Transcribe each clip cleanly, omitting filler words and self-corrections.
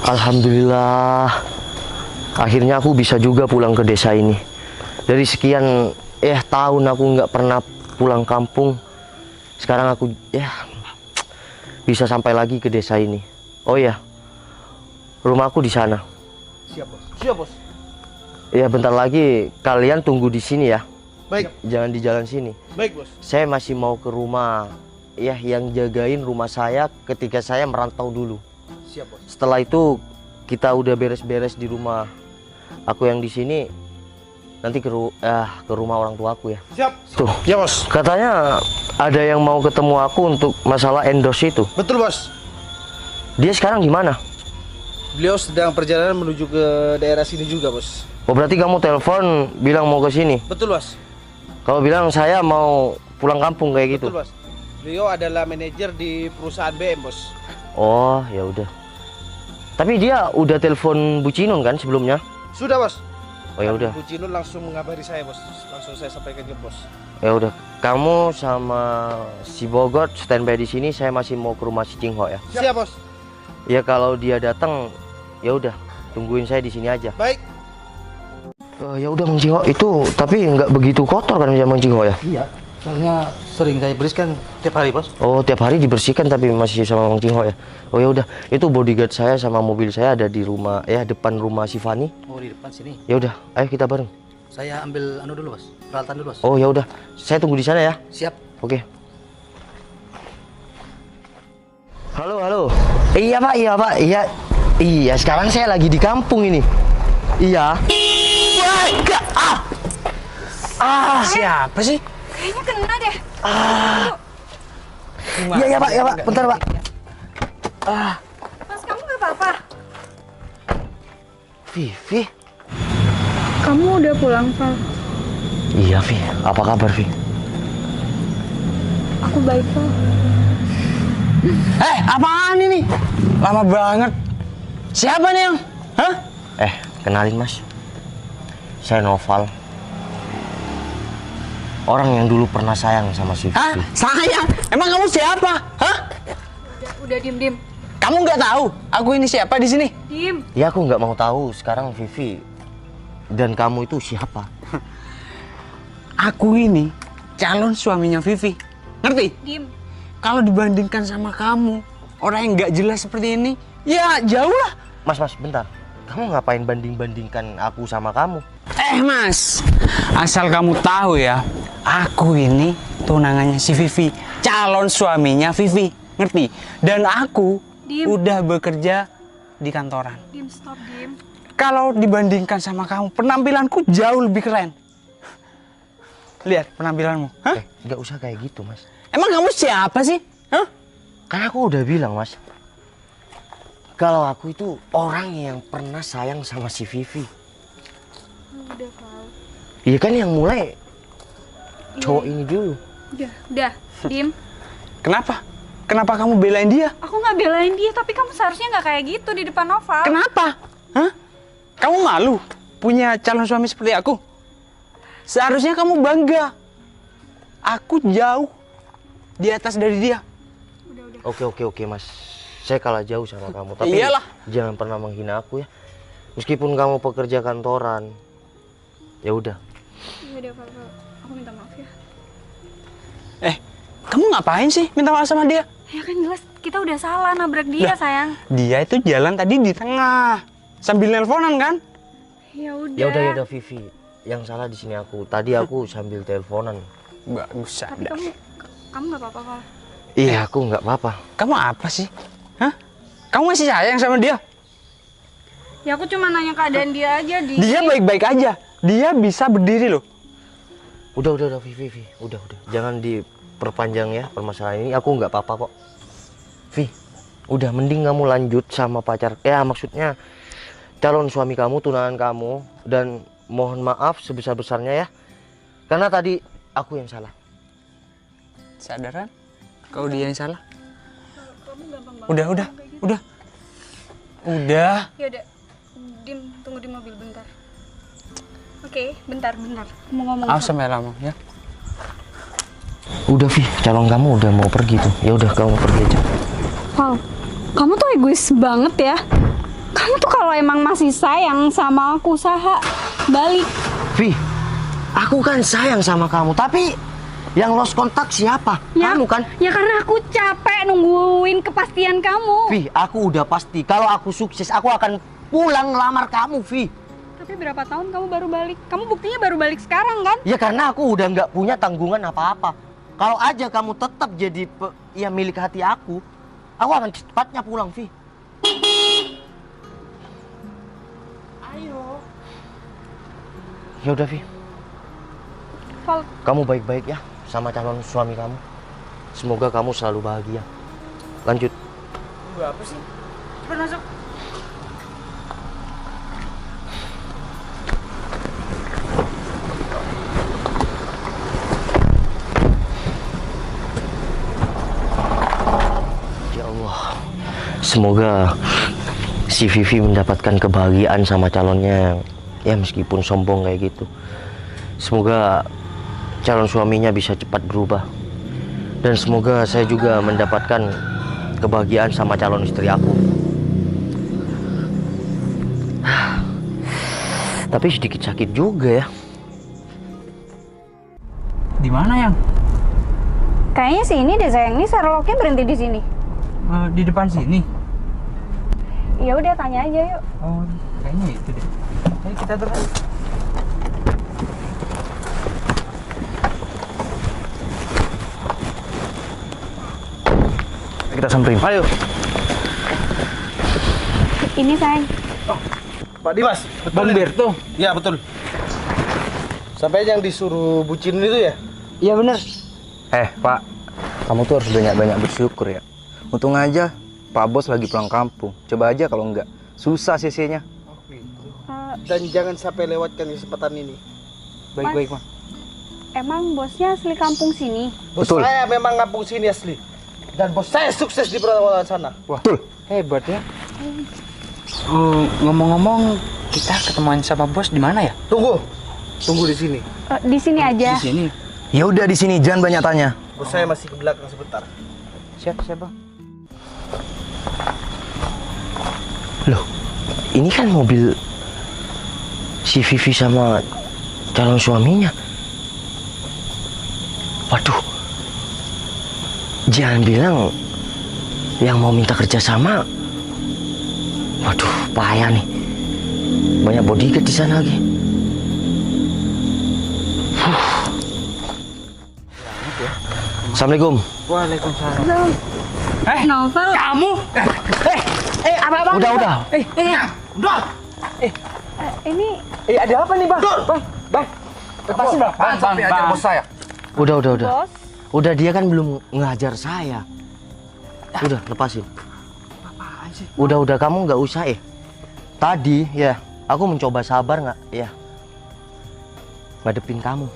Alhamdulillah, akhirnya aku bisa juga pulang ke desa ini. Dari sekian tahun aku nggak pernah pulang kampung, sekarang aku bisa sampai lagi ke desa ini. Oh ya, rumahku di sana. Siap bos. Siap bos. Ya bentar lagi kalian tunggu di sini ya. Baik. Jangan di jalan sini. Baik bos. Saya masih mau ke rumah yang jagain rumah saya ketika saya merantau dulu. Siap bos. Setelah itu kita udah beres-beres di rumah aku yang di sini, nanti ke rumah orang tua aku ya. Siap. Tuh. Ya bos. Katanya ada yang mau ketemu aku untuk masalah endorse itu. Betul bos. Dia sekarang gimana? Beliau sedang perjalanan menuju ke daerah sini juga bos. Oh berarti kamu telepon bilang mau ke sini? Betul bos. Kalau bilang saya mau pulang kampung kayak gitu. Betul bos. Beliau adalah manajer di perusahaan BM bos. Oh ya udah. Tapi dia udah telepon Bu Cinun kan sebelumnya? Sudah bos. Oh ya udah. Bu Cinun langsung mengabari saya bos. Langsung saya sampaikan ke bos. Ya udah. Kamu sama si Bogot standby di sini. Saya masih mau ke rumah si Cingho ya. Siap bos. Ya kalau dia datang, ya udah tungguin saya di sini aja. Baik. Ya udah Mang Cingho itu, tapi nggak begitu kotor kan Mang Cingho ya? Iya. Soalnya sering saya bersihkan tiap hari bos. Oh tiap hari dibersihkan tapi masih sama Mang Cingho ya? Oh ya udah, itu bodyguard saya sama mobil saya ada di rumah depan rumah si Fani. Oh di depan sini. Ya udah, ayo kita bareng. Saya ambil dulu bos. Peralatan dulu bos. Oh ya udah, saya tunggu di sana ya. Siap. Oke. Halo halo. Iya pak, iya sekarang saya lagi di kampung ini. Iya. Siapa sih? Kayaknya kena deh. Iya pak, bentar pak. Mas, kamu nggak apa-apa? Vivi. Kamu udah pulang, Val? Iya Vi, apa kabar Vi? Aku baik, Val. Apaan ini? Lama banget. Siapa nih yang? Hah? Kenalin mas. Saya Noval. Orang yang dulu pernah sayang sama si Hah? Vivi. Sayang? Emang kamu siapa? Hah? Udah diem. Kamu nggak tahu aku ini siapa di sini? Diem. Ya aku nggak mau tahu sekarang Vivi dan kamu itu siapa. Aku ini calon suaminya Vivi. Ngerti? Diem. Kalau dibandingkan sama kamu, orang yang nggak jelas seperti ini, ya jauh lah. Mas bentar. Kamu ngapain banding-bandingkan aku sama kamu? Mas, asal kamu tahu ya, aku ini tunangannya si Vivi, calon suaminya Vivi, ngerti? Dan aku Diem. udah bekerja di kantoran. Diem, stop, diem. Kalau dibandingkan sama kamu, penampilanku jauh lebih keren. Lihat penampilanmu. Hah? Nggak usah kayak gitu mas. Emang kamu siapa sih? Hah? Kan aku udah bilang mas, kalau aku itu orang yang pernah sayang sama si Vivi. Udah, Val. Iya kan yang mulai cowok ini dulu. Udah, diem. Kenapa? Kenapa kamu belain dia? Aku nggak belain dia, tapi kamu seharusnya nggak kayak gitu di depan Noval. Kenapa? Hah? Kamu malu punya calon suami seperti aku? Seharusnya kamu bangga. Aku jauh di atas dari dia. Oke mas. Saya kalah jauh sama kamu. Tapi Iyalah. jangan pernah menghina aku ya. Meskipun kamu pekerja kantoran. Ya udah. Udah, Val. Aku minta maaf ya. Kamu ngapain sih minta maaf sama dia? Ya kan jelas kita udah salah nabrak dia, Lah. sayang. Dia itu jalan tadi di tengah sambil nelponan kan? Ya udah. Ya udah Vivi. Yang salah di sini aku. Tadi aku sambil teleponan. Bagus Tapi ada. kamu nggak apa-apa, Val. Iya aku nggak apa-apa. Kamu apa sih? Hah? Kamu masih sayang sama dia? Ya aku cuma nanya keadaan dia aja, di. Dia baik-baik aja. Dia bisa berdiri loh. Udah Vivi. Udah. Jangan diperpanjang ya permasalahan ini. Aku nggak apa-apa kok. Vi, udah mending kamu lanjut sama pacar. Maksudnya calon suami kamu, tunangan kamu. Dan mohon maaf sebesar-besarnya ya. Karena tadi aku yang salah. Sadaran? Kau dia yang salah? Kamu gampang banget. Udah. Ya udah. Dim, tunggu di mobil bentar. Oke, bentar. Aku mau ngomong. Awas sampai lama ya. Udah Vi, calon kamu udah mau pergi tuh. Ya udah kamu pergi aja. Val, kamu tuh egois banget ya. Kamu tuh kalau emang masih sayang sama aku, usaha balik. Vi, aku kan sayang sama kamu, tapi yang lost kontak siapa? Ya, Kamu kan? Ya karena aku capek nungguin kepastian kamu. Vi, aku udah pasti kalau aku sukses aku akan pulang ngelamar kamu, Vi. Tapi berapa tahun kamu baru balik? Kamu buktinya baru balik sekarang kan? Ya karena aku udah nggak punya tanggungan apa-apa. Kalau aja kamu tetap jadi ya milik hati aku akan cepatnya pulang, Vi. Ayo. Ya udah, Vi. Val, Kamu baik-baik ya sama calon suami kamu. Semoga kamu selalu bahagia. Lanjut. Apa sih? Cepat masuk. Ya Allah. Semoga si Vivi mendapatkan kebahagiaan sama calonnya yang ya meskipun sombong kayak gitu. Semoga calon suaminya bisa cepat berubah. Dan semoga saya juga mendapatkan kebahagiaan sama calon istri aku. Tapi sedikit sakit juga ya. Di mana, Yang? kayaknya sih ini deh sayang, ini Sherlocknya berhenti di sini. Di depan sini. Ya udah tanya aja yuk. Oh, kayaknya itu deh. Ayo kita terus. Kita samperin. Ayo. Ini sayang. Pak Dimas, Bang Berto. Ya betul. Sampai yang disuruh bucin itu ya? Iya bener. Pak, kamu tuh harus banyak-banyak bersyukur ya. Untung aja Pak Bos lagi pulang kampung. Coba aja kalau enggak, susah CC-nya. Dan jangan sampai lewatkan kesempatan ini. Baik-baik, Mas. Emang bosnya asli kampung sini? Bos Betul. saya memang kampung sini asli. Dan bos saya sukses di perantauan sana. Wah, betul. Hebat ya. Ngomong-ngomong, kita ketemuan sama bos di mana ya? Tunggu. Tunggu di sini. Di sini aja. Di sini. Ya udah di sini, jangan banyak tanya. Bos saya masih ke belakang sebentar. Siap, Bang. Loh, ini kan mobil si Vivi sama calon suaminya. Waduh, jangan bilang yang mau minta kerja sama. Waduh, payah nih. Banyak bodyguard di sana lagi. Assalamualaikum. Waalaikumsalam. Novel. Kamu? Apa-apa? Udah. Udah. Ini Ada apa nih, Bang? Bang. Lepasin, Bang. Sampai aja bos saya. Udah. bos. Udah, dia kan belum ngajar saya. Udah, lepasin. Udah, kamu nggak usah Tadi ya, aku mencoba sabar nggak ya ngadepin kamu.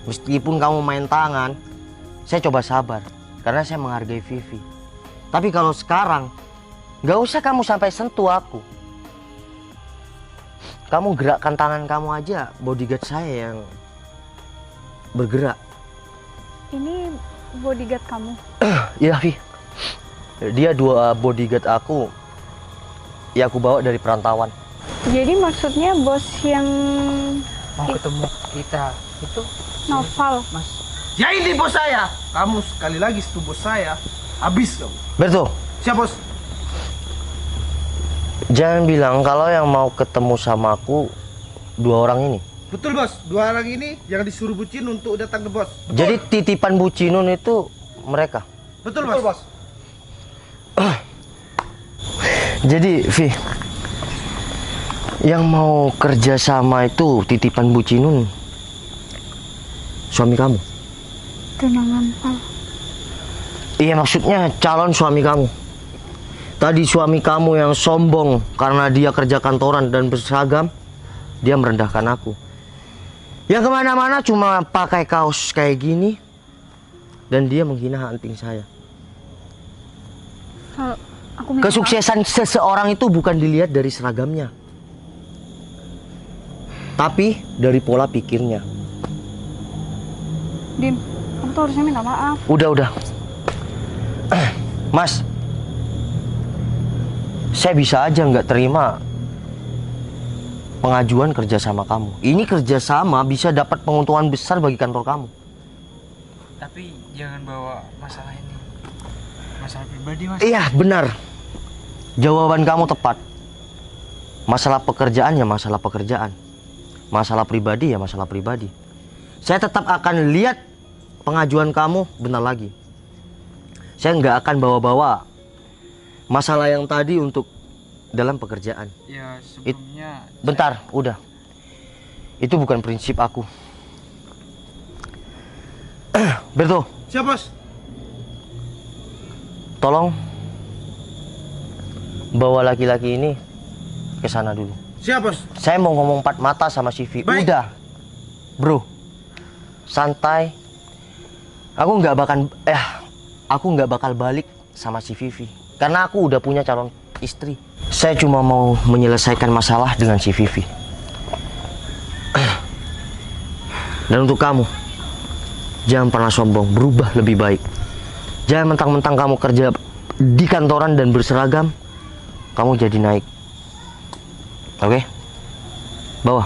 Meskipun kamu main tangan, saya coba sabar karena saya menghargai Vivi. Tapi kalau sekarang, nggak usah kamu sampai sentuh aku. Kamu gerakkan tangan kamu aja, bodyguard saya yang bergerak. Ini bodyguard kamu. Iya, Vi. Dia dua bodyguard aku. Ya aku bawa dari perantauan. Jadi maksudnya bos yang Mau ketemu kita itu Novel. Mas. Ya ini bos saya. Kamu sekali lagi setuju bos saya. Habis kamu. Berto, Siap bos. jangan bilang kalau yang mau ketemu sama aku dua orang ini. Betul bos. Dua orang ini yang disuruh bucin untuk datang ke bos. Betul. Jadi titipan Bu Cinun itu mereka. Betul bos. Jadi, Vi, yang mau kerja sama itu titipan Bu Cinun suami kamu. Tunangan Val. Iya, maksudnya calon suami kamu. Tadi suami kamu yang sombong karena dia kerja kantoran dan berseragam, dia merendahkan aku. Yang kemana-mana cuma pakai kaos kayak gini, dan dia menghina anting saya. Val, aku minta Kesuksesan seseorang itu bukan dilihat dari seragamnya, tapi dari pola pikirnya. maaf. Dim, kamu tuh harusnya minta maaf. Udah. Mas, saya bisa aja nggak terima pengajuan kerjasama kamu. Ini kerjasama bisa dapat penguntungan besar bagi kantor kamu. Tapi jangan bawa masalah ini, masalah pribadi mas. Iya benar, jawaban kamu tepat. Masalah pekerjaan ya masalah pekerjaan, masalah pribadi ya masalah pribadi. Saya tetap akan lihat pengajuan kamu bentar lagi. Saya nggak akan bawa-bawa masalah yang tadi untuk dalam pekerjaan. Ya sebelumnya. Bentar, udah. Itu bukan prinsip aku. Berto, Siap, Bos. tolong bawa laki-laki ini ke sana dulu. Siap, Bos. Saya mau ngomong empat mata sama si Vi. Baik. Udah, bro, santai. Aku nggak bakal balik sama si Vivi karena aku udah punya calon istri. Saya cuma mau menyelesaikan masalah dengan si Vivi. Dan untuk kamu, jangan pernah sombong, berubah lebih baik. Jangan mentang-mentang kamu kerja di kantoran dan berseragam, kamu jadi naik. Oke? Bawa.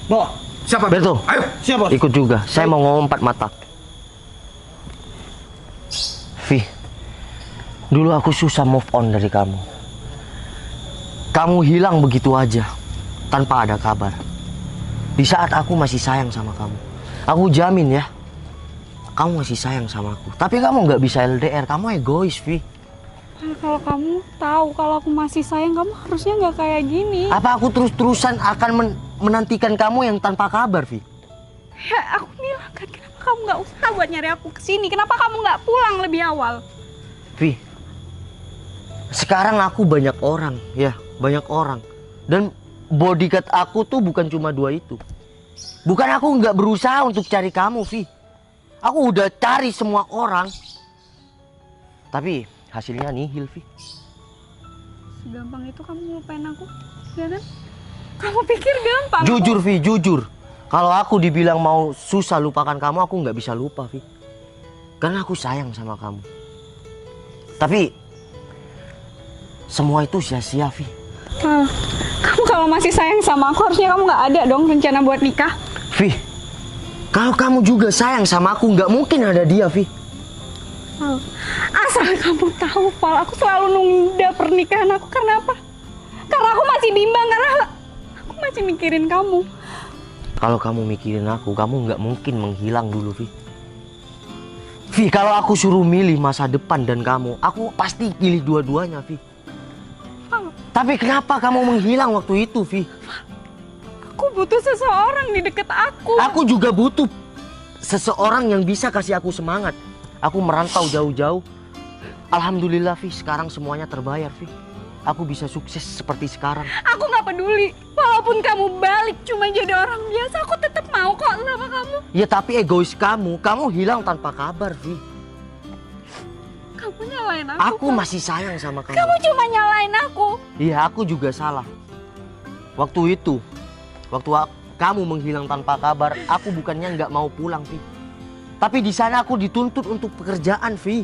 Bawa. Siapa? Berto, Ayo, siap, Bos. ikut juga. Saya mau ngomong empat mata. Vi, dulu aku susah move on dari kamu. Kamu hilang begitu aja, tanpa ada kabar. Di saat aku masih sayang sama kamu. Aku jamin ya, kamu masih sayang sama aku. Tapi kamu nggak bisa LDR, kamu egois, Vi. Kalau kamu tahu kalau aku masih sayang, kamu harusnya nggak kayak gini. Apa aku terus-terusan akan menantikan kamu yang tanpa kabar, Vi? Ya, aku bilang kan, kenapa kamu nggak usah buat nyari aku kesini? Kenapa kamu nggak pulang lebih awal? Vi, sekarang aku banyak orang, ya, banyak orang. Dan bodyguard aku tuh bukan cuma dua itu. Bukan aku nggak berusaha untuk cari kamu, Vi. Aku udah cari semua orang. Tapi hasilnya nihil, Vi. Segampang itu kamu ngelupain aku, ya kan? Kamu pikir gampang? Jujur, Vi, jujur. Kalau aku dibilang mau susah lupakan kamu, aku nggak bisa lupa, Vi. Karena aku sayang sama kamu. Tapi semua itu sia-sia, Vi. Kamu kalau masih sayang sama aku, harusnya kamu nggak ada dong rencana buat nikah. Vi, kalau kamu juga sayang sama aku, nggak mungkin ada dia, Vi. Asal kamu tahu, Val, aku selalu nunda pernikahan aku. Karena apa? Karena aku masih bimbang, karena aku masih mikirin kamu. Kalau kamu mikirin aku, kamu nggak mungkin menghilang dulu, Vi. Vi, kalau aku suruh milih masa depan dan kamu, aku pasti pilih dua-duanya, Vi. Tapi kenapa kamu menghilang waktu itu, Vi? Aku butuh seseorang di deket aku. Aku juga butuh seseorang yang bisa kasih aku semangat. Aku merantau jauh-jauh. Alhamdulillah, Vi, sekarang semuanya terbayar, Vi. Aku bisa sukses seperti sekarang. Aku nggak peduli. Walaupun kamu balik cuma jadi orang biasa, aku tetap mau kok sama kamu. Ya tapi egois kamu hilang tanpa kabar, Vi. Kamu nyalain aku. Aku Val. masih sayang sama kamu. Kamu cuma nyalain aku. Iya, aku juga salah. Waktu itu, kamu menghilang tanpa kabar, aku bukannya nggak mau pulang, Vi. Tapi di sana aku dituntut untuk pekerjaan, Vi.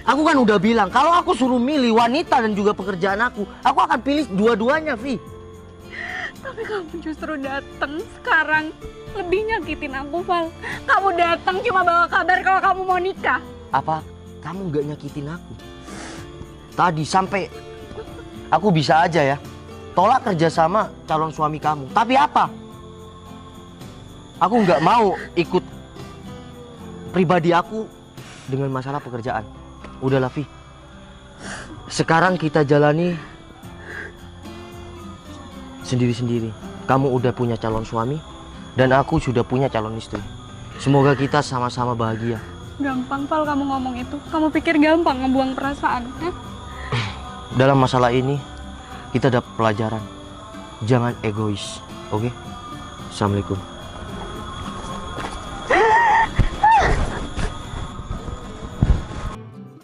Aku kan udah bilang, kalau aku suruh milih wanita dan juga pekerjaan aku akan pilih dua-duanya, Vi. Tapi kamu justru datang sekarang lebih nyakitin aku, Val. Kamu datang cuma bawa kabar kalau kamu mau nikah. Apa kamu nggak nyakitin aku? Tadi sampai aku bisa aja ya tolak kerjasama calon suami kamu. Tapi apa? Aku nggak mau ikut pribadi aku dengan masalah pekerjaan. Udahlah, Vi. Sekarang kita jalani sendiri-sendiri. Kamu udah punya calon suami dan aku sudah punya calon istri. Semoga kita sama-sama bahagia. Gampang, Val, kamu ngomong itu. Kamu pikir gampang ngebuang perasaan, ya? Dalam masalah ini kita dapat pelajaran. Jangan egois, oke? Assalamualaikum.